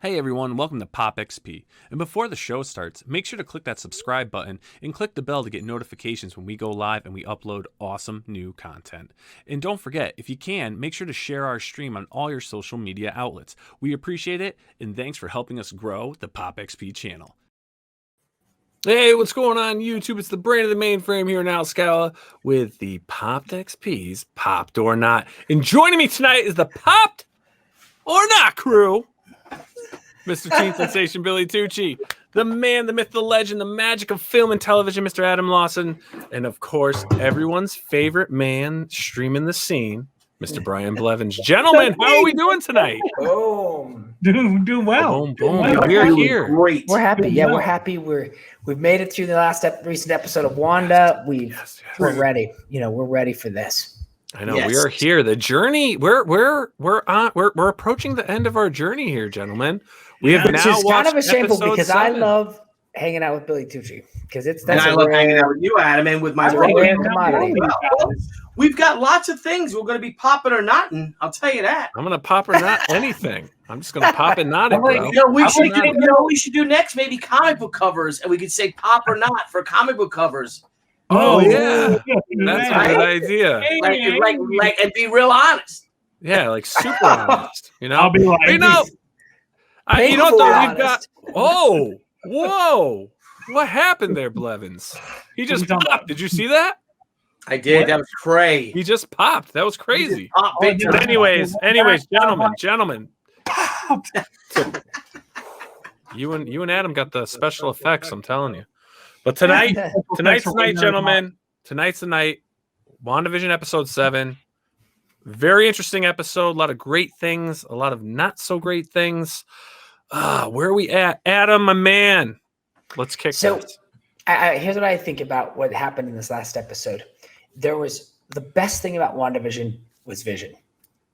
Hey everyone, welcome to POPXP. And before the show starts, make sure to click that subscribe button and click the bell to get notifications when we go live and we upload awesome new content. And don't forget, if you can, make sure to share our stream on all your social media outlets. We appreciate it, and thanks for helping us grow the POPXP channel. Hey, what's going on YouTube? It's the brain of the mainframe here in Nile Scala with the POPXP's Popped or Not. And joining me tonight is the Popped or Not crew. Mr. Teen Sensation Billy Tucci, the man, the myth, the legend, the magic of film and television, Mr. Adam Lawson, and of course, everyone's favorite man streaming the scene, Mr. Brian Blevins. Gentlemen, how are we doing tonight? Boom. Doing well. Boom, boom. We're here. Great. We're happy. Yeah, we're happy. We've made it through the last recent episode of Wanda. We're ready. We're ready for this. I know we are here. The journey. We're approaching the end of our journey here, gentlemen. We have now watched kind of a shameful because 7. I love hanging out with Billy Tucci because and I love hanging out with you, Adam, and with my rare commodity. Well, we've got lots of things we're going to be popping or knotting. I'll tell you that. I'm going to pop or not anything. I'm just going to pop and knot it, bro. We should do next maybe comic book covers, and we could say pop or not for comic book covers. Oh yeah, that's a good idea. Like, and be real honest. Yeah, like super honest. I'll be like, you know what though? We've got. Oh, whoa! What happened there, Blevins? He just popped. Did you see that? I did. What? That was crazy. He just popped. That was crazy. But anyways, gentlemen. So, you and Adam got the special effects. I'm telling you. But tonight's the night, gentlemen. Tonight's the night. WandaVision episode 7. Very interesting episode. A lot of great things. A lot of not so great things. Where are we at? Adam, my man. Let's kick this. Here's what I think about what happened in this last episode. There was the best thing about WandaVision was Vision,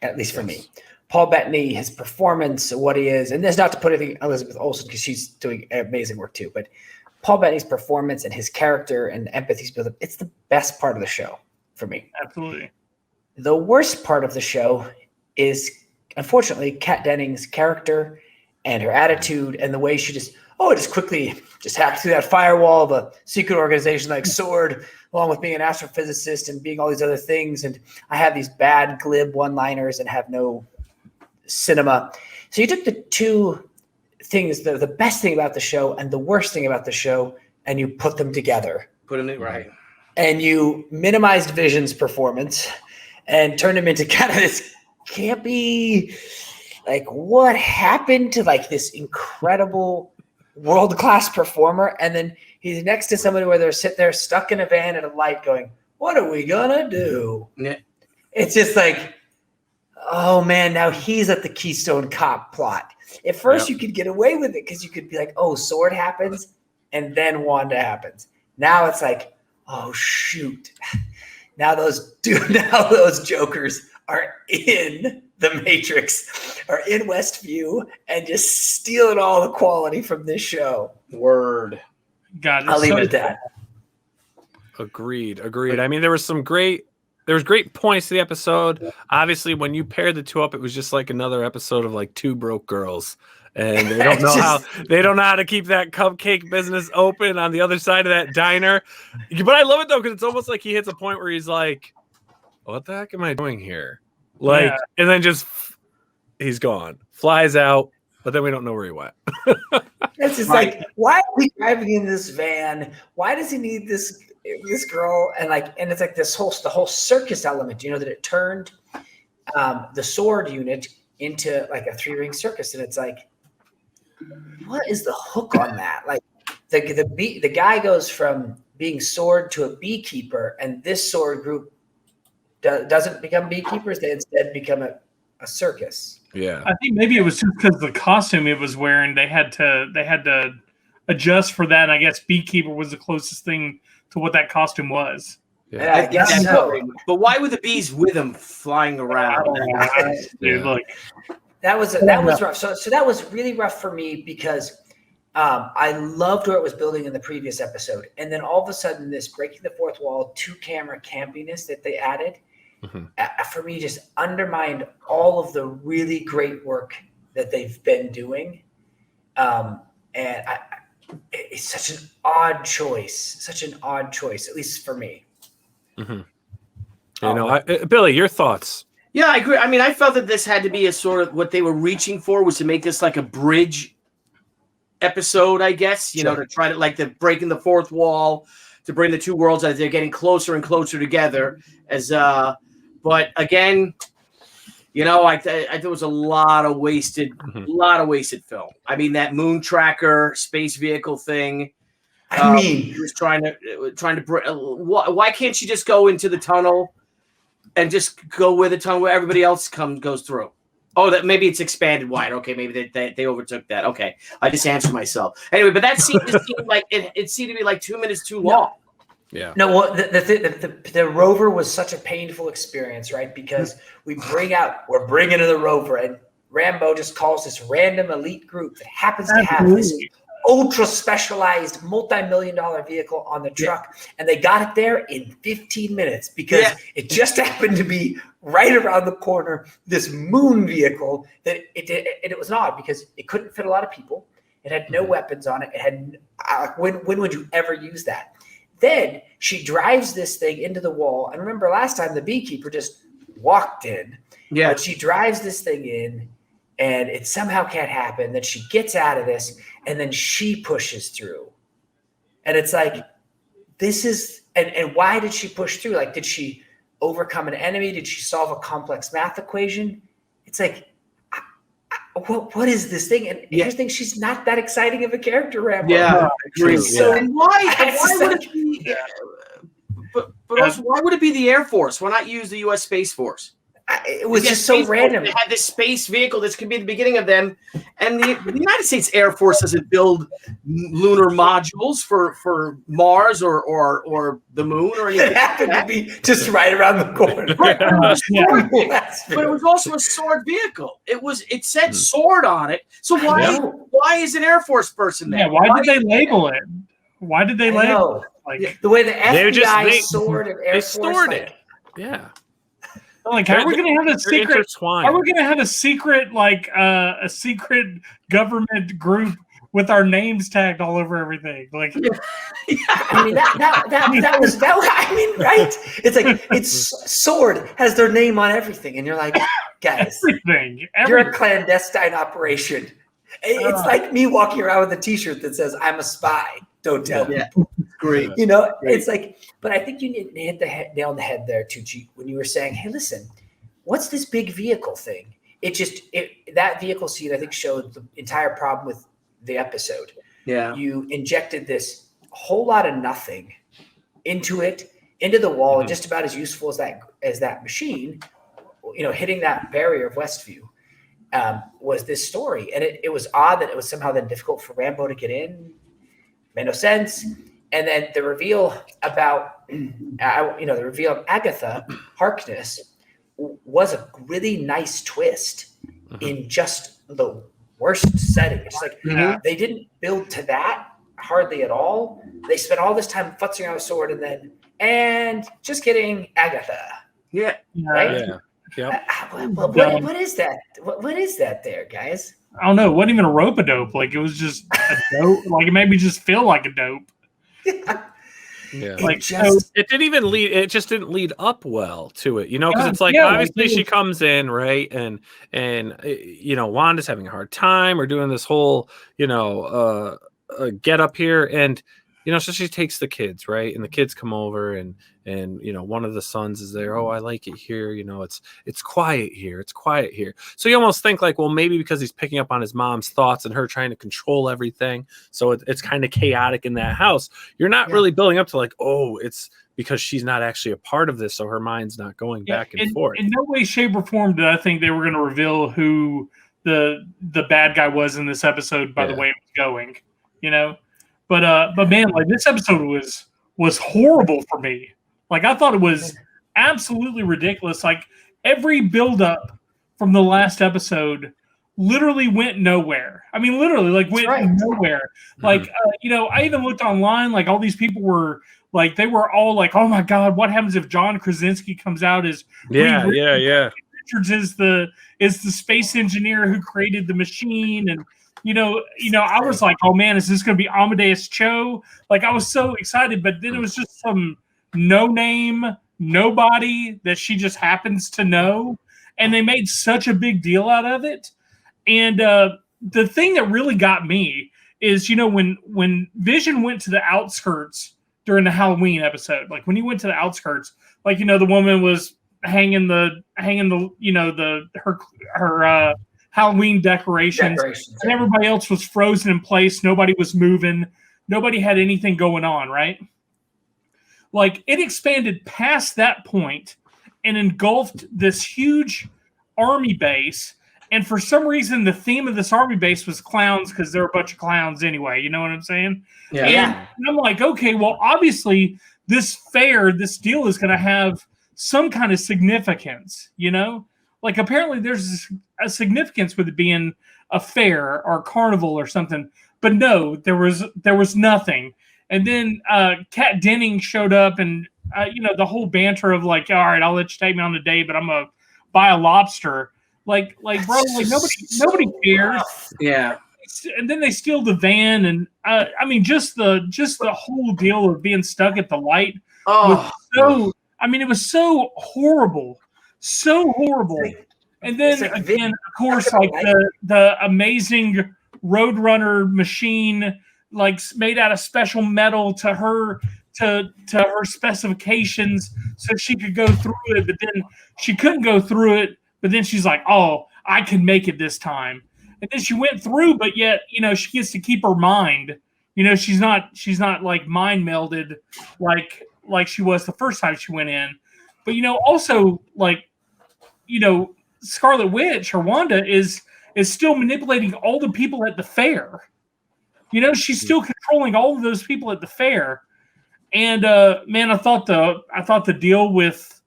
at least for me. Paul Bettany, his performance, what he is, and there's not to put anything Elizabeth Olsen because she's doing amazing work too, but Paul Bettany's performance and his character and the empathy's built up, it's the best part of the show for me. Absolutely. The worst part of the show is, unfortunately, Kat Dennings' character and her attitude and the way she just quickly hacked through that firewall of a secret organization like SWORD, along with being an astrophysicist and being all these other things. And I have these bad, glib one-liners and have no cinema. So you took the two things, the best thing about the show and the worst thing about the show, and you put them together. Put them right. And you minimized Vision's performance and turned him into kind of this campy, like, what happened to like this incredible world-class performer? And then he's next to somebody where they're sitting there stuck in a van at a light going, what are we gonna do? Yeah. It's just like, oh man, now he's at the Keystone Cop plot. At first you could get away with it because you could be like, oh, SWORD happens and then Wanda happens. Now it's like, oh shoot. Now those jokers are in the Matrix, are in Westview and just stealing all the quality from this show. Word. God, I'll leave it at that. Agreed. I mean, there was great points to the episode. Obviously, when you paired the two up, it was just like another episode of like Two Broke Girls, and they don't know how to keep that cupcake business open on the other side of that diner. But I love it though because it's almost like he hits a point where he's like, "What the heck am I doing here?" Like, and then just he's gone, flies out, but then we don't know where he went. It's just like, why are we driving in this van? Why does he need this girl? And it's like the whole circus element, that it turned the SWORD unit into like a 3-ring circus. And it's like, what is the hook on that? Like the guy goes from being SWORD to a beekeeper, and this SWORD group doesn't become beekeepers. They instead become a circus. Yeah. I think maybe it was just because the costume it was wearing, they had to adjust for that. And I guess beekeeper was the closest thing to what that costume was. Yeah, I guess so. But why were the bees with him flying around? Dude, look. That was rough. So that was really rough for me because I loved where it was building in the previous episode. And then all of a sudden this breaking the fourth wall, 2-camera campiness that they added, for me just undermined all of the really great work that they've been doing. And it's such an odd choice, at least for me. Mm-hmm. Billy, your thoughts? Yeah, I agree. I mean, I felt that this had to be a sort of what they were reaching for was to make this like a bridge episode, I guess, to try to like the breaking the fourth wall, to bring the two worlds as they're getting closer and closer together. But again, I there was a lot of wasted film. I mean, that moon tracker space vehicle thing. He was trying to. Why can't she just go into the tunnel and just go where the tunnel where everybody else goes through? Oh, that maybe it's expanded wide. Okay, maybe they overtook that. Okay, I just answered myself. Anyway, but that scene just seemed like it seemed to be like 2 minutes too long. Yeah. No, well, the rover was such a painful experience, right? Because we're bringing in the rover, and Rambo just calls this random elite group that happens to have this ultra specialized multi-million-dollar vehicle on the truck, and they got it there in 15 minutes because it just happened to be right around the corner. This moon vehicle that it was odd because it couldn't fit a lot of people. It had no weapons on it. It had when would you ever use that? Then she drives this thing into the wall. And remember last time the beekeeper just walked in. Yeah. But she drives this thing in and it somehow can't happen. Then she gets out of this and then she pushes through. And it's like, this is, and why did she push through? Like, did she overcome an enemy? Did she solve a complex math equation? It's like, what is this thing? And here's the thing, she's not that exciting of a character, Rambo. Yeah, I agree. So and why would it be? But also, why would it be the Air Force? Why not use the U.S. Space Force? It was just so random. They had this space vehicle. This could be the beginning of them. And the United States Air Force doesn't build lunar modules for Mars or the moon or anything. It happened to be just right around the corner. Right, but it was also a sword vehicle. It said sword on it. So why is an Air Force person there? Yeah, why did they label it? Why did they label it? Like the way the FBI sword and Air Force stored it. Yeah. Like, how are we going to have a secret? How are we going to have a secret, like a secret government group with our names tagged all over everything? Like, I mean that was. I mean, right? It's like sword has their name on everything, and you're like, guys, everything. You're a clandestine operation. It's like me walking around with a T-shirt that says "I'm a spy." Don't tell me. Great. It's like, but I think you hit the nail on the head there, Tucci, when you were saying, hey, listen, what's this big vehicle thing? That vehicle scene, I think, showed the entire problem with the episode. Yeah. You injected this whole lot of nothing into the wall, just about as useful as that machine, hitting that barrier of Westview, was this story. And it was odd that it was somehow then difficult for Rambo to get in. Made no sense. And then the reveal about, the reveal of Agatha Harkness was a really nice twist in just the worst setting. It's like they didn't build to that hardly at all. They spent all this time futzing out a sword and just kidding, Agatha. Yeah. Right? Yeah. What is that? What is that there, guys? I don't know. It wasn't even a rope-a-dope. Like, it was just a dope. Like, it made me just feel like a dope. Yeah. Like, it didn't even lead. It just didn't lead up well to it, because it's like obviously she comes in, right, and Wanda's having a hard time or doing this whole get up here, and so she takes the kids, right, and the kids come over, and one of the sons is there. Oh, I like it here. It's quiet here. It's quiet here. So you almost think like, well, maybe because he's picking up on his mom's thoughts and her trying to control everything, so it's kind of chaotic in that house. You're not really building up to like, oh, it's because she's not actually a part of this, so her mind's not going back and forth. In no way, shape, or form did I think they were going to reveal who the bad guy was in this episode by the way it was going. But man, like, this episode was horrible for me. Like, I thought it was absolutely ridiculous. Like, every buildup from the last episode literally went nowhere. I mean, literally, like, went nowhere. Like, I even looked online. Like, all these people were like, they were all like, "Oh my God, what happens if John Krasinski comes out as Richards is the space engineer who created the machine?" And I was like, oh man, is this going to be Amadeus Cho? Like, I was so excited, but then it was just some no-name, nobody that she just happens to know, and they made such a big deal out of it. And the thing that really got me is, when Vision went to the outskirts during the Halloween episode, like when he went to the outskirts, like, the woman was hanging her Halloween decorations, and everybody else was frozen in place. Nobody was moving. Nobody had anything going on, right? Like, it expanded past that point and engulfed this huge army base. And for some reason, the theme of this army base was clowns, because there were a bunch of clowns anyway. You know what I'm saying? Yeah. And I'm like, okay, well, obviously, this deal is going to have some kind of significance, Like, apparently there's a significance with it being a fair or a carnival or something. But no, there was nothing. And then Kat Denning showed up, and, the whole banter of like, all right, I'll let you take me on a date, but I'm going to buy a lobster. Like, bro, like nobody cares. Yeah. And then they steal the van, and just the whole deal of being stuck at the light. Oh, it was so horrible, so horrible. And then again, of course, like the amazing Roadrunner machine, like made out of special metal to her specifications, so she could go through it. But then she couldn't go through it. But then she's like, "Oh, I can make it this time." And then she went through, but yet, she gets to keep her mind. She's not like mind melded like she was the first time she went in. But also, like, Scarlet Witch or Wanda is still manipulating all the people at the fair. She's still controlling all of those people at the fair. And man, I thought the deal with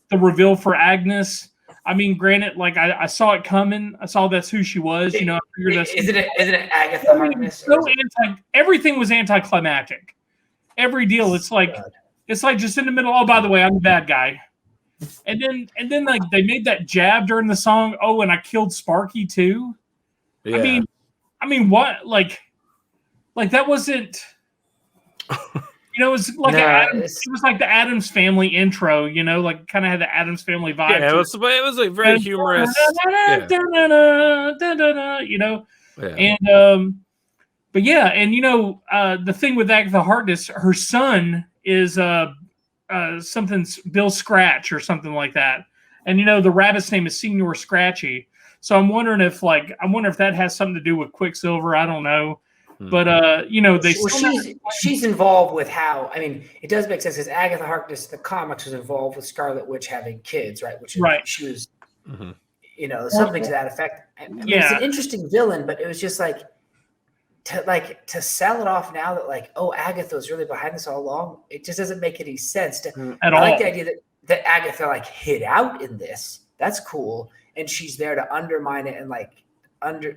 the reveal for Agnes. I mean, granted, like I saw it coming. I saw that's who she was. I figured that's. Isn't it Agatha Harkness? Everything was anticlimactic. Every deal, it's like just in the middle. Oh, by the way, I'm the bad guy. And then like they made that jab during the song. Oh, and I killed Sparky too. Yeah. I mean, what? Like that wasn't. It was like it was like the Addams Family intro. Like kind of had the Addams Family vibe. Yeah, it was like very humorous. And but yeah, and the thing with Agatha Harkness, her son is something's Bill Scratch or something like that, and the rabbit's name is Senior Scratchy. So I'm wondering if that has something to do with Quicksilver. I don't know. But she's involved with how. I mean, it does make sense because Agatha Harkness, the comics, was involved with Scarlet Witch having kids, right? She was, something to that effect. It's an interesting villain, but it was just like to sell it off now that like, oh, Agatha was really behind this all along. It just doesn't make any sense. I like the idea that Agatha like hid out in this. That's cool, and she's there to undermine it and like.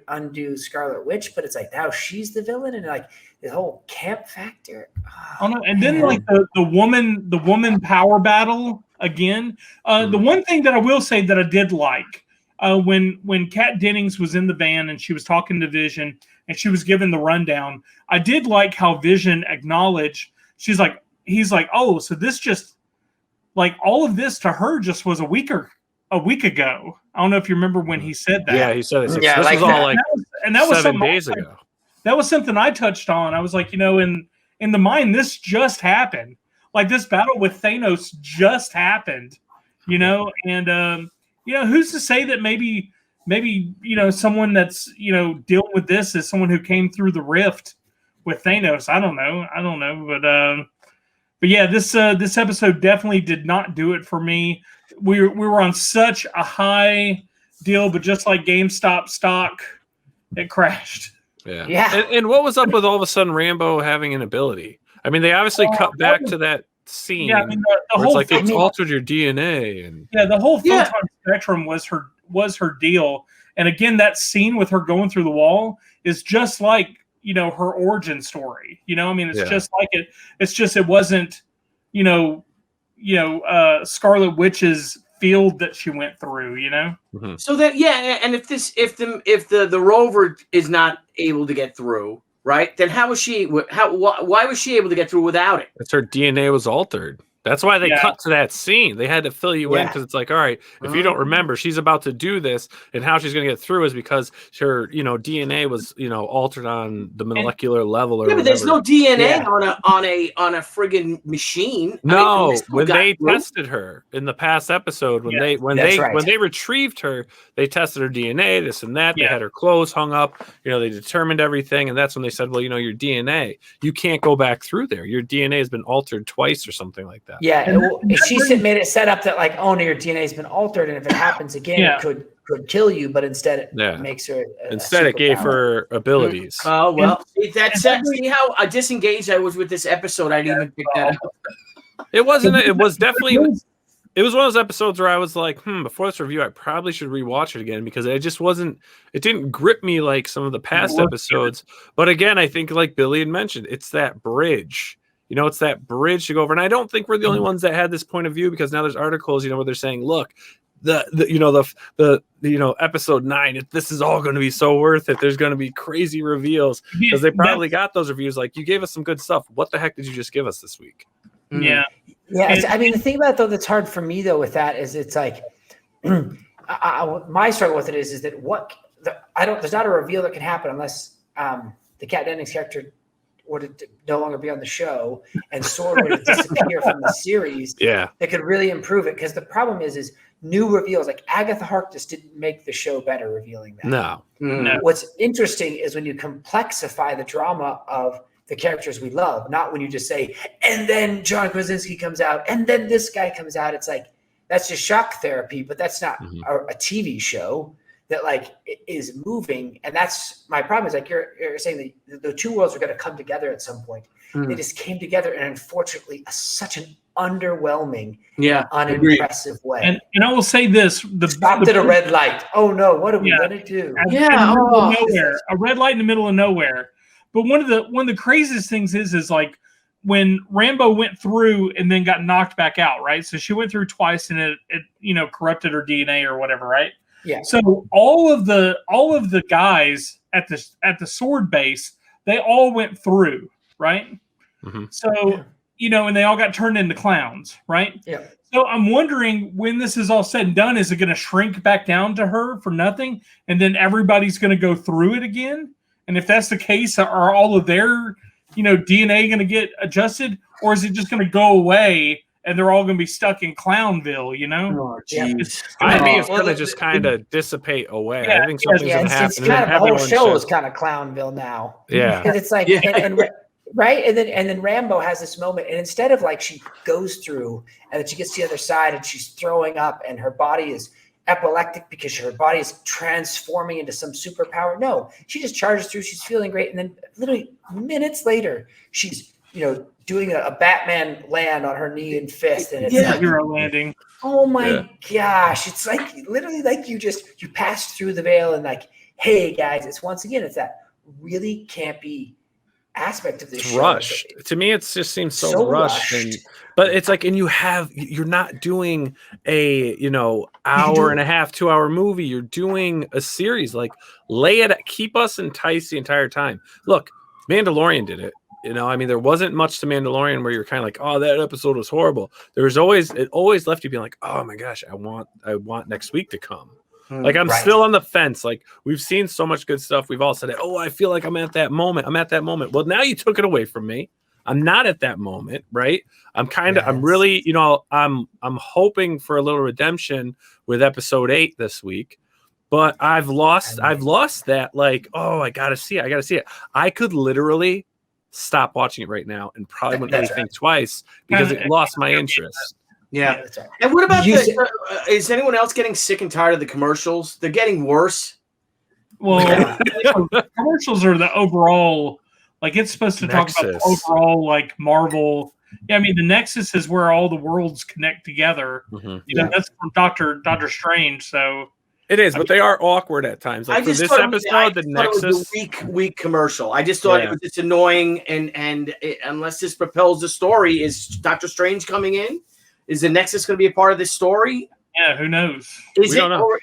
Undo Scarlet Witch, but it's like now she's the villain, and like the whole camp factor. And then like the woman power battle again. The one thing that I will say that I did like when Kat Dennings was in the van and she was talking to Vision and she was given the rundown, I did like how Vision acknowledged. He's like, oh, so this just like all of this to her just was a week ago. I don't know if you remember when he said that. Yeah, he said it. Yeah, this was all like that was 7 days ago. That was something I touched on. I was like, in the mind, this just happened. Like this battle with Thanos just happened, and who's to say that maybe someone that's dealing with this is someone who came through the rift with Thanos. I don't know, but yeah, this episode definitely did not do it for me. We were on such a high deal, but just like GameStop stock, it crashed. Yeah. And what was up with all of a sudden Rambo having an ability? I mean, they obviously cut back to that scene. Yeah, I mean, the whole it's like it's altered your DNA, and the whole photon spectrum was her deal. And again, that scene with her going through the wall is just like her origin story. It's just like it. It's just it wasn't Scarlet Witch's field that she went through, you know? Mhm. So that and if the rover is not able to get through, right? Then why was she able to get through without it? It's her DNA was altered. That's why they cut to that scene. They had to fill you in because it's like, all right, if you don't remember, she's about to do this, and how she's going to get through is because her, DNA was, altered on the molecular level or but there's no whatever. DNA on a friggin' machine. No, when they tested her in the past episode, when they retrieved her, they tested her DNA, this and that. They had her clothes hung up. They determined everything, and that's when they said, well, your DNA, you can't go back through there. Your DNA has been altered twice or something like that. Yeah, she made it set up that like, oh no, your DNA has been altered, and if it happens again, it could kill you. But instead, it makes her. It gave her abilities. Oh well, see how disengaged I was with this episode. I didn't even pick that up. It wasn't. It was definitely. It was one of those episodes where I was like, before this review, I probably should rewatch it again because it just wasn't. It didn't grip me like some of the past episodes. But again, I think like Billy had mentioned, it's that bridge. It's that bridge to go over. And I don't think we're the only ones that had this point of view because now there's articles, where they're saying, look, the episode 9, this is all going to be so worth it. There's going to be crazy reveals because they probably got those reviews. Like, you gave us some good stuff. What the heck did you just give us this week? Yeah. Yeah. I mean, the thing about it, though, that's hard for me, though, with that is it's like my struggle with it is that there's not a reveal that can happen unless the Kat Dennings character were to no longer be on the show and Sword were to disappear from the series. That could really improve it. Because the problem is new reveals, like Agatha Harkness didn't make the show better revealing that. No. What's interesting is when you complexify the drama of the characters we love, not when you just say, and then John Krasinski comes out, and then this guy comes out. It's like, that's just shock therapy, but that's not a TV show that like is moving. And that's my problem is like, you're saying that the two worlds are going to come together at some point. They just came together in, unfortunately, such an underwhelming, unimpressive way. And I will say this: stopped at a red light. Oh no, what are we going to do? A red light in the middle of nowhere. But one of the craziest things is like when Rambo went through and then got knocked back out, right? So she went through twice and it corrupted her DNA or whatever, right? Yeah. So all of the guys at the Sword base, they all went through, right? So and they all got turned into clowns, right? Yeah. So I'm wondering when this is all said and done, is it going to shrink back down to her for nothing, and then everybody's going to go through it again? And if that's the case, are all of their DNA going to get adjusted, or is it just going to go away? And they're all going to be stuck in Clownville, Oh, geez. I think it's going to just kind of dissipate away. Yeah, I think something's going to happen. It's kind of the whole show is kind of Clownville now. Yeah, because it's like, right, and then Rambo has this moment, and instead of like she goes through and then she gets to the other side and she's throwing up and her body is epileptic because her body is transforming into some superpower. No, she just charges through. She's feeling great, and then literally minutes later, she's doing a Batman land on her knee and fist, and it's like, hero landing. Oh my gosh! It's like literally like you passed through the veil and like, hey guys, it's that really campy aspect of this show. Rushed. To me, it just seems so rushed. But it's like, and you're not doing a hour and a half, 2 hour movie. You're doing a series. Like, keep us enticed the entire time. Look, Mandalorian did it. There wasn't much to Mandalorian where you're kind of like, oh, that episode was horrible. It always left you being like, oh my gosh, I want next week to come. Like, I'm still on the fence. Like, we've seen so much good stuff. We've all said, oh, I feel like I'm at that moment. Well, now you took it away from me. I'm not at that moment, right? I'm really, I'm hoping for a little redemption with episode 8 this week, but I've lost that. Like, oh, I gotta see it. I could literally stop watching it right now and probably wouldn't really think twice because it lost my interest. Yeah. And what about is anyone else getting sick and tired of the commercials? They're getting worse. Well, commercials are the overall, like, it's supposed to talk about the overall, like, Marvel. Yeah, I mean, the Nexus is where all the worlds connect together. That's from Doctor Strange. So it is, but they are awkward at times. Like, for this episode, the Nexus, it was a weak commercial. I just thought it was just annoying, and unless this propels the story, is Doctor Strange coming in? Is the Nexus going to be a part of this story? Yeah, who knows? Is We it, don't know. or,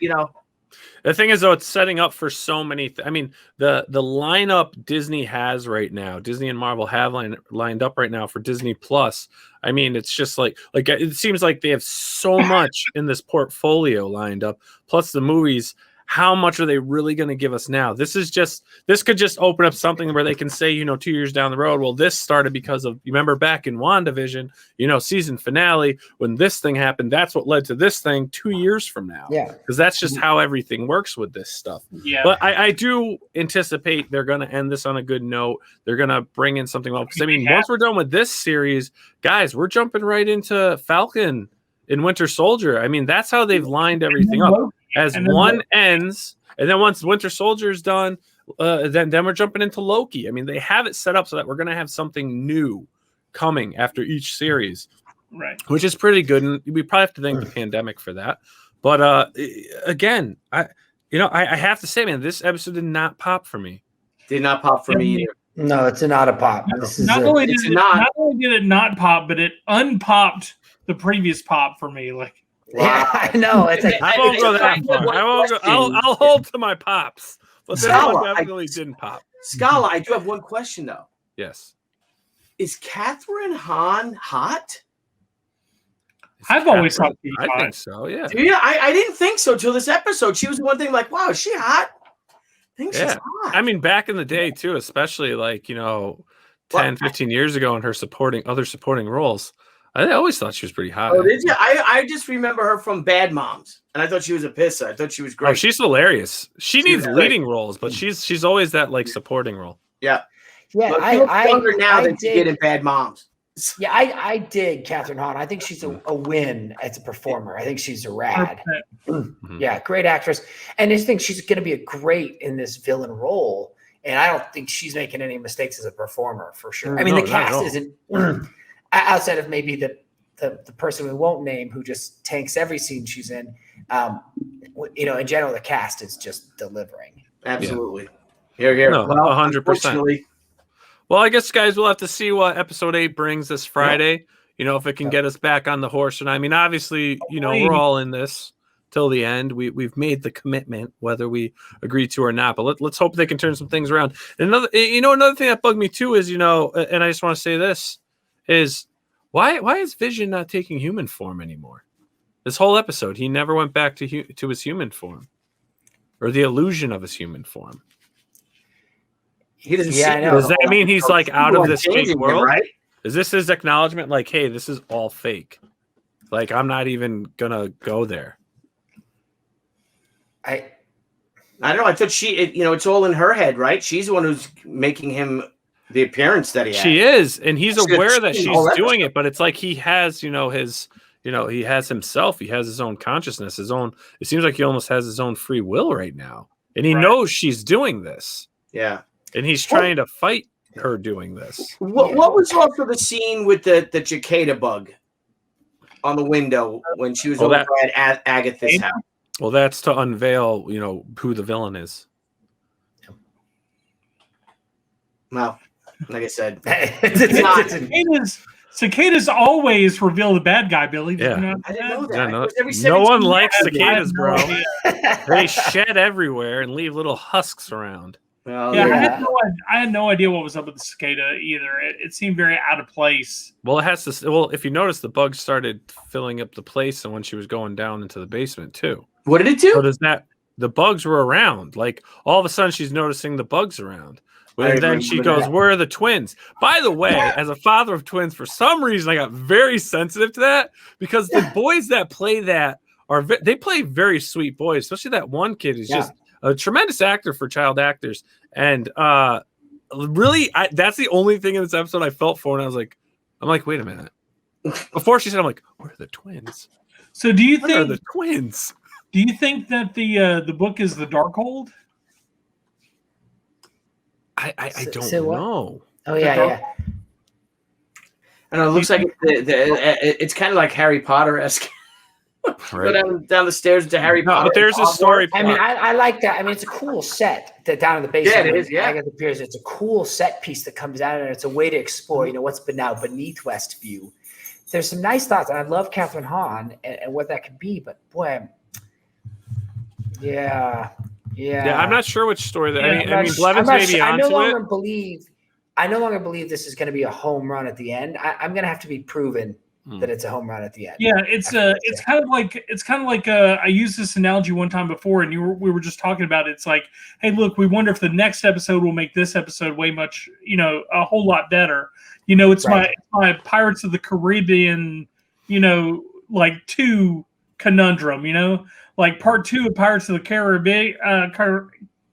The thing is, though, it's setting up for so many. I mean, the lineup Disney has right now, Disney and Marvel have lined up right now for Disney Plus. I mean, it's just like it seems like they have so much in this portfolio lined up. Plus the movies. How much are they really going to give us now? This could just open up something where they can say, 2 years down the road, well, this started because of, you remember back in WandaVision, season finale, when this thing happened, that's what led to this thing 2 years from now. Yeah. Because that's just how everything works with this stuff. Yeah. But I do anticipate they're going to end this on a good note. They're going to bring in something else. Because, I mean, once we're done with this series, guys, we're jumping right into Falcon and Winter Soldier. I mean, that's how they've lined everything up. As one ends, and then once Winter Soldier is done, then we're jumping into Loki. I mean, they have it set up so that we're going to have something new coming after each series, right? Which is pretty good, and we probably have to thank the pandemic for that. But again, I have to say, man, this episode did not pop for me. Did not pop for me either. No, it's not a pop. Not only did it not pop, but it unpopped the previous pop for me. Like. Wow. Yeah, I know. It's like I won't go that far. I won't go. I'll hold to my pops, but that one definitely didn't pop. Scala, I do have one question though. Yes. Is Catherine Hahn hot? I've always thought she was I hot. think so. Yeah. Yeah, I didn't think so till this episode. She was one thing like, wow, is she hot? I think she's hot. I mean, back in the day too, especially like 10, 15 years ago in her other supporting roles. I always thought she was pretty hot. Oh, did you? I just remember her from Bad Moms, and I thought she was a pisser. I thought she was great. Oh, she's hilarious. She needs leading roles, but she's always that like supporting role. Yeah, yeah. I younger now than she did in Bad Moms. Yeah, I dig Catherine Hahn. I think she's a win as a performer. I think she's a rad. Mm-hmm. Yeah, great actress, and I just think she's going to be a great in this villain role. And I don't think she's making any mistakes as a performer for sure. I mean, the cast isn't. Outside of maybe the person we won't name who just tanks every scene she's in, in general, the cast is just delivering. Absolutely. Here. No, well, 100%. Well, I guess, guys, we'll have to see what episode 8 brings this Friday. If it can get us back on the horse. And I mean, obviously, we're all in this till the end. We've made the commitment, whether we agree to or not. But let's hope they can turn some things around. And another thing that bugged me too is, and I just want to say this. Is why is Vision not taking human form anymore? This whole episode, he never went back to his human form, or the illusion of his human form. He doesn't. Yeah, I know. Does that mean he's like out of this fake world? Right? Is this his acknowledgement? Like, hey, this is all fake. Like, I'm not even gonna go there. I don't know. I thought it's all in her head, right? She's the one who's making him. The appearance that he has. She is, and he's aware that she's doing it, but it's like he has, he has himself, he has his own consciousness, it seems like he almost has his own free will right now. And he knows she's doing this. Yeah. And he's trying to fight her doing this. What was also the scene with the cicada bug on the window when she was over at Agatha's house? Well, that's to unveil, who the villain is. Well, like I said, cicadas always reveal the bad guy, Billy. Yeah. I didn't know that. Yeah, no one likes cicadas, bro. They shed everywhere and leave little husks around. Well, yeah. I had no idea what was up with the cicada either. It seemed very out of place. Well, it has to. Well, if you notice, the bugs started filling up the place, and when she was going down into the basement too. What did it do? So does that? The bugs were around. Like all of a sudden, she's noticing the bugs around. And then she goes, where are the twins? By the way, as a father of twins, for some reason, I got very sensitive to that because the boys that play that they play very sweet boys, especially that one kid is just a tremendous actor for child actors. And really, that's the only thing in this episode I felt for. And I'm like, wait a minute. Before she said, I'm like, where are the twins? So do you think the twins? Do you think that the book is the Darkhold? I don't know. Oh yeah. I know. It looks like it's kind of like Harry Potter-esque. Right. Go down the stairs to Harry Potter. But there's a story. I mean, I like that. I mean, it's a cool set that down in the basement. Yeah, it is. Yeah, Agatha appears. It's a cool set piece that comes out, and it's a way to explore, what's been now beneath Westview. there's some nice thoughts, and I love Catherine Hahn and what that could be. But boy, yeah. I'm not sure which story that. Yeah, I mean, Blevins may be onto it. I no longer believe this is going to be a home run at the end. I'm going to have to be proven that it's a home run at the end. Yeah, it's kind of like I used this analogy one time before, and we were just talking about it. It's like, hey, look, we wonder if the next episode will make this episode way much, a whole lot better. It's my Pirates of the Caribbean, like 2 conundrum. Like part 2 of Pirates of the Caribbean,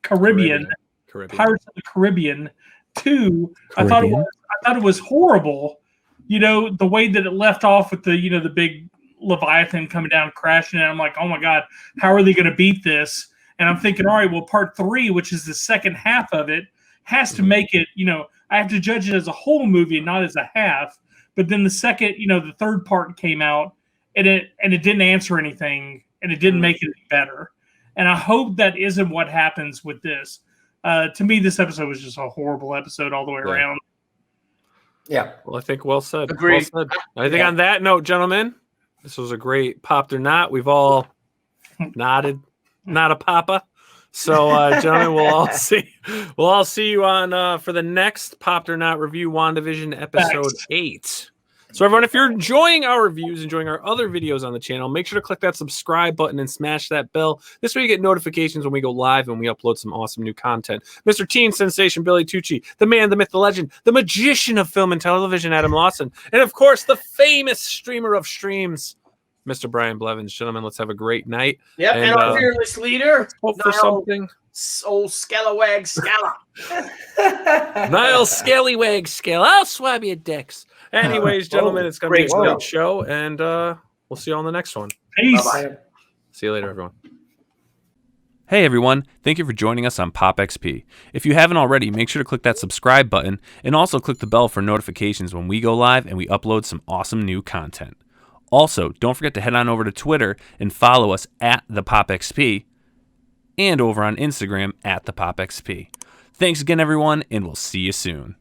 Pirates of the Caribbean 2. I thought it was horrible. The way that it left off with the big Leviathan coming down crashing, and I'm like, oh my God, how are they going to beat this? And I'm thinking, all right, well, part 3, which is the second half of it, has to make it. I have to judge it as a whole movie and not as a half. But then the second, the third part came out, and it didn't answer anything, and it didn't make it any better. And I hope that isn't what happens with this. To me, this episode was just a horrible episode all the way around. Yeah. Well, I think well said. Agreed. Well said. I think on that note, gentlemen, this was a great Popped or Not. We've all nodded, not a papa. So, gentlemen, we'll all see you on for the next Popped or Not review, WandaVision episode 8. So, everyone, if you're enjoying our reviews, enjoying our other videos on the channel, make sure to click that subscribe button and smash that bell. This way you get notifications when we go live and we upload some awesome new content. Mr. Teen Sensation Billy Tucci, the man, the myth, the legend, the magician of film and television, Adam Lawson, and, of course, the famous streamer of streams, Mr. Brian Blevins. Gentlemen, let's have a great night. Yep, and our fearless leader, hope for something. Old Scalawag Scala. Nile Scallywag Scale. I'll swab your dicks. Anyways, gentlemen, it's going to be a great show, and we'll see you on the next one. Peace. Bye-bye. See you later, everyone. Hey, everyone. Thank you for joining us on POPXP. If you haven't already, make sure to click that subscribe button and also click the bell for notifications when we go live and we upload some awesome new content. Also, don't forget to head on over to Twitter and follow us at the POPXP and over on Instagram at the POPXP. Thanks again, everyone, and we'll see you soon.